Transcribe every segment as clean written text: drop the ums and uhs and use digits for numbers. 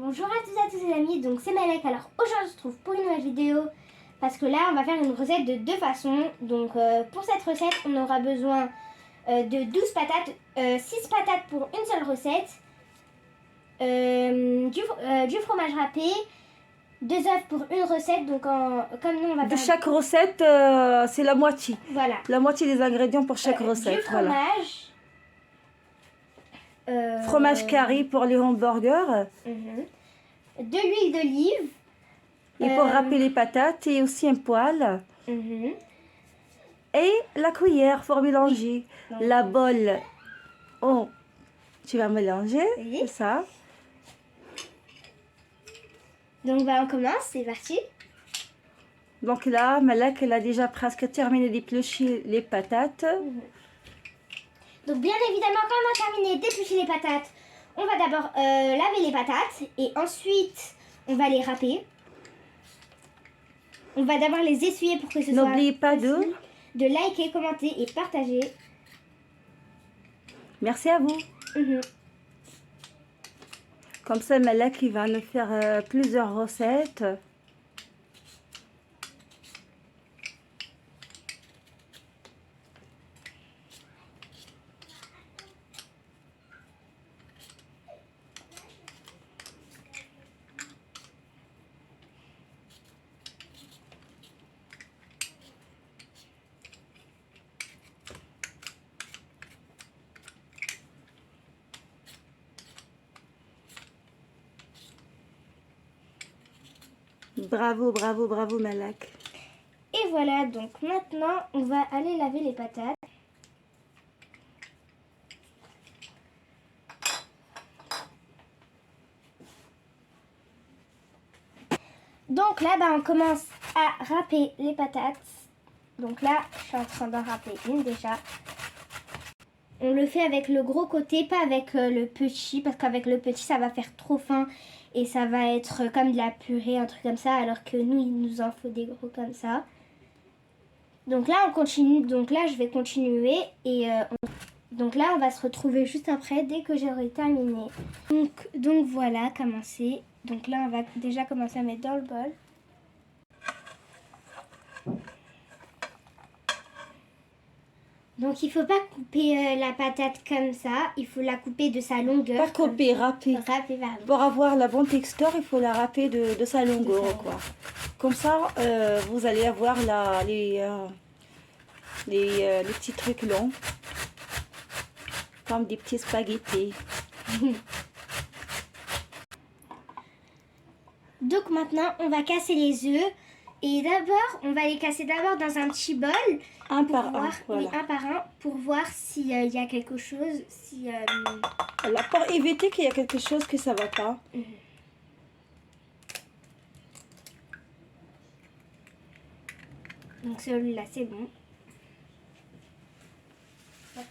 Bonjour à tous les amis, donc c'est Malek. Alors aujourd'hui on se retrouve pour une nouvelle vidéo parce que là on va faire une recette de deux façons. Donc pour cette recette on aura besoin de 12 patates, 6 patates pour une seule recette, du fromage râpé, 2 œufs pour une recette. Donc comme nous on va De faire chaque recette, c'est la moitié. voilà, La moitié des ingrédients pour chaque du recette. fromage, Fromage curry pour les hamburgers. de l'huile d'olive. Et pour râper les patates, et aussi un poêle. Et la cuillère pour mélanger. Donc, La bolle, oh, tu vas mélanger, oui. c'est ça. Donc on commence, c'est parti. Donc là, Malek, elle a déjà presque terminé d'éplucher les patates. Donc bien évidemment, quand on a terminé d'éplucher les patates, on va d'abord laver les patates et ensuite on va les râper. On va d'abord les essuyer pour que ce soit N'oubliez pas facile. De liker, commenter et partager. Merci à vous. Comme ça, Malek, il va nous faire plusieurs recettes. Bravo, bravo, bravo, Malek. Et voilà, donc maintenant on va aller laver les patates. Donc là, on commence à râper les patates. Donc là, je suis en train d'en râper une déjà. On le fait avec le gros côté, pas avec le petit, parce qu'avec le petit, ça va faire trop fin et ça va être comme de la purée, un truc comme ça, alors que nous, il nous en faut des gros comme ça. Donc là, on continue. Donc là, je vais continuer et donc là, on va se retrouver juste après, dès que j'aurai terminé. Donc voilà, commencer. Donc là, on va déjà commencer à mettre dans le bol. Donc il faut pas couper la patate comme ça, il faut la couper de sa longueur. Pas couper, râper. Râper, pardon. Pour avoir la bonne texture, il faut la râper de sa longueur, quoi. Comme ça, vous allez avoir les petits trucs longs, comme des petits spaghettis. Donc maintenant, on va casser les œufs. Et d'abord, on va les casser d'abord dans un petit bol. Un par un, voir, voilà. Oui, un par un, pour voir s'il y a quelque chose. Voilà, pour éviter qu'il y a quelque chose que ça va pas. Donc celui-là, c'est bon. Hop.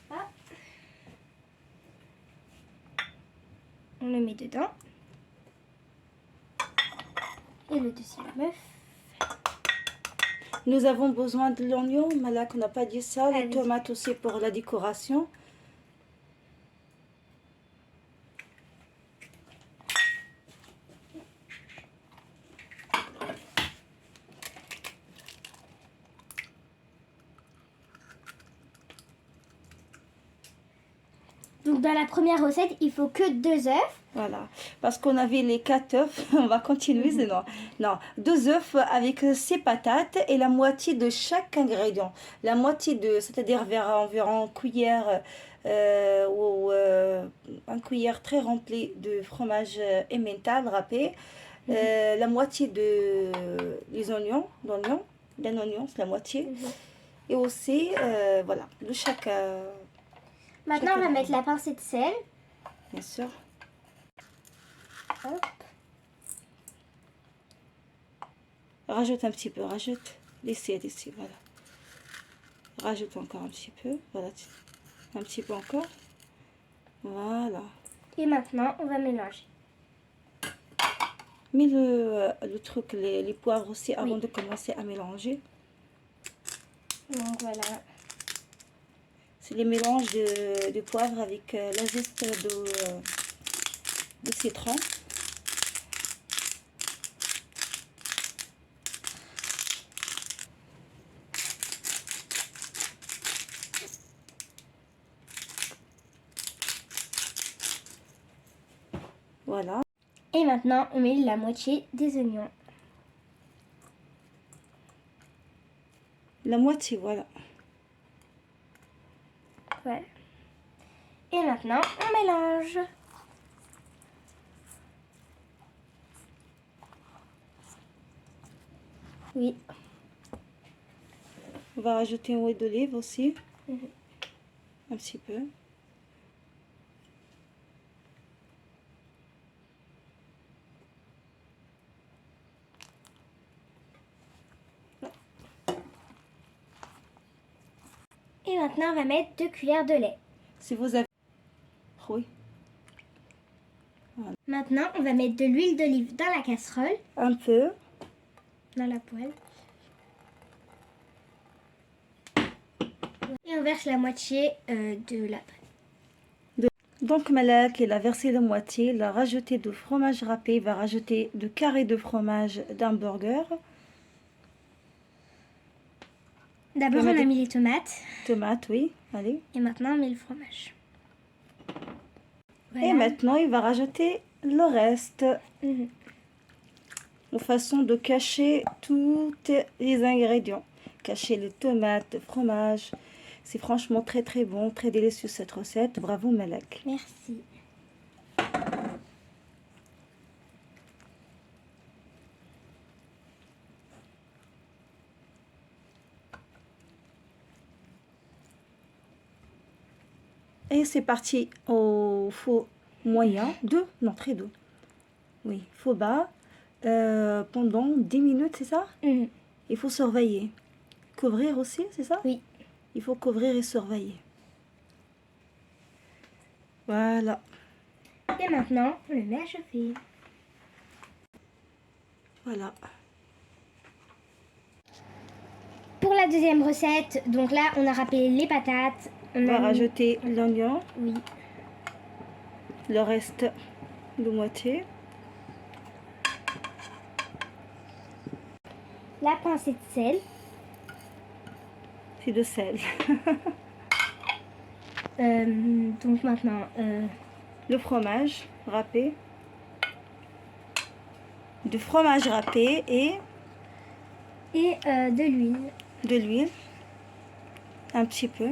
On le met dedans. Et le deuxième œuf. Nous avons besoin de l'oignon, Malek, on n'a pas dit ça. Les oui. tomates aussi pour la décoration. Donc dans la première recette, il faut que 2 œufs. Voilà, parce qu'on avait les 4 œufs, on va continuer, c'est non, 2 œufs avec 6 patates et la moitié de chaque ingrédient. La moitié c'est-à-dire vers environ une cuillère ou une cuillère très remplie de fromage emmental râpé, la moitié des oignons, d'un oignon, c'est la moitié, et aussi, voilà, de chaque... Maintenant, on va mettre la pincée de sel. Bien sûr. Hop. Rajoute un petit peu, rajoute. Laissez, voilà. Rajoute encore un petit peu, voilà. Un petit peu encore. Voilà. Et maintenant, on va mélanger. Mets le truc, les poivres aussi avant de commencer à mélanger. Donc voilà. C'est les mélanges de poivre avec la zeste de citron. Voilà. Et maintenant, on met la moitié des oignons. La moitié, voilà. Voilà. Et maintenant, on mélange. Oui. On va rajouter une huile d'olive aussi. Mhm. Un petit peu. Et maintenant, on va mettre 2 cuillères de lait. Si vous avez... Oui. Maintenant, on va mettre de l'huile d'olive dans la casserole, Un peu. dans la poêle. Et on verse la moitié de la pâte. Donc Malak, il a versé la moitié, il a rajouté du fromage râpé, il va rajouter 2 carrés de fromage d'un burger. D'abord, on a mis les tomates. Tomates, oui, allez. Et maintenant, on met le fromage. Et maintenant, il va rajouter le reste. Mhm. Une façon de cacher tous les ingrédients. Cacher les tomates, le fromage. C'est franchement très très bon, très délicieux cette recette. Bravo Malak. Merci. Et c'est parti au four moyen, très doux. Oui, faux bas, pendant 10 minutes, c'est ça? Mhm. Il faut surveiller. Couvrir aussi, c'est ça? Oui. Il faut couvrir et surveiller. Voilà. Et maintenant, on le met à chauffer. Voilà. Pour la deuxième recette, donc là, on a râpé les patates. On va rajouter l'oignon, Oui. le reste de moitié. La pincée de sel. C'est de sel. Donc maintenant, Le fromage râpé. Du fromage râpé et de l'huile. de l'huile. Un petit peu.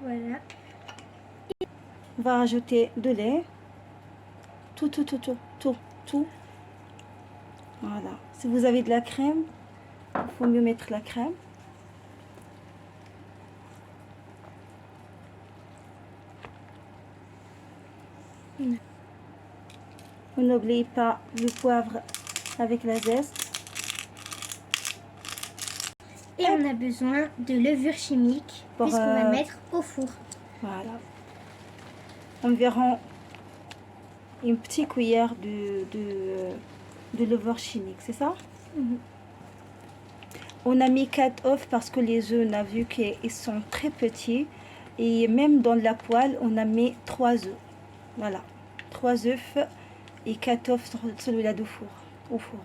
Voilà. On va rajouter de lait. Tout. Voilà. Si vous avez de la crème, il faut mieux mettre la crème. On n'oublie pas le poivre avec la zeste. Et on a besoin de levure chimique puisqu'on va mettre au four. Voilà. Environ une petite cuillère de levure chimique, c'est ça? Mhm. On a mis 4 œufs parce que les œufs, on a vu qu'ils sont très petits. Et même dans la poêle, on a mis 3 œufs. Voilà. 3 œufs et 4 œufs sur celui-là au four.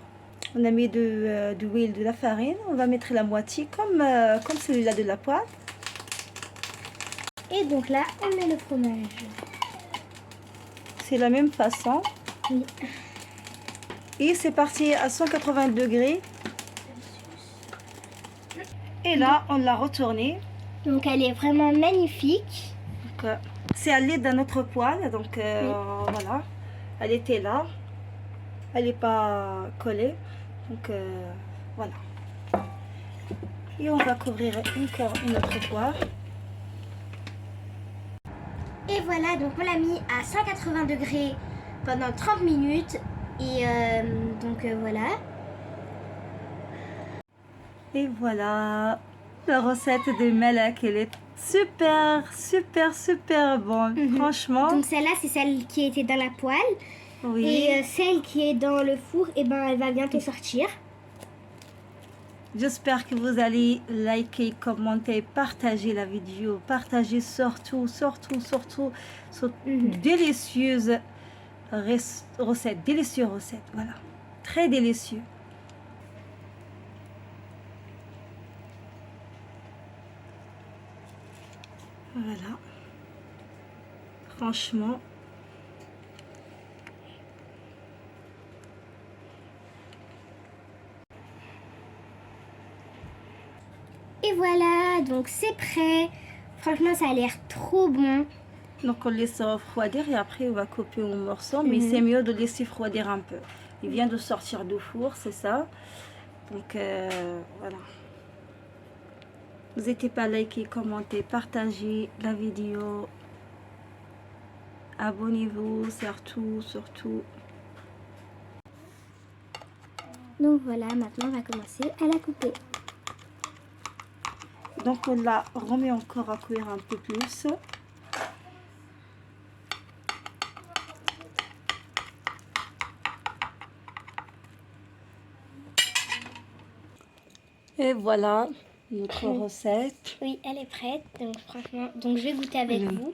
On a mis de l'huile, de la farine. On va mettre la moitié comme celui-là de la poêle. Et donc là, on met le fromage. C'est la même façon. Oui. Et c'est parti à 180 degrés. Et là, on l'a retournée. Donc elle est vraiment magnifique. C'est à l'aide d'un autre poêle. Donc voilà. Elle était là. Elle n'est pas collée. Donc voilà. Et on va couvrir encore une autre fois. Et voilà, donc on l'a mis à 180 degrés pendant 30 minutes. Et voilà. Et voilà. La recette de Malak, elle est super bonne. Mhm. Franchement. Donc celle-là, c'est celle qui était dans la poêle. Oui. Et celle qui est dans le four, et ben, elle va bientôt sortir. J'espère que vous allez liker, commenter, partager la vidéo. Partager surtout délicieuses recettes. Délicieuses recettes, voilà. Très délicieux. Voilà. Franchement. Et voilà, donc c'est prêt. Franchement, ça a l'air trop bon. Donc on laisse refroidir et après on va couper en morceaux. Mais c'est mieux de laisser refroidir un peu. Il vient de sortir du four, c'est ça. Donc voilà. N'hésitez pas à liker, commenter, partager la vidéo. Abonnez-vous, surtout. Donc voilà, maintenant on va commencer à la couper. Donc on la remet encore à cuire un peu plus. Et voilà notre recette. Oui, elle est prête. Donc franchement, donc je vais goûter avec vous.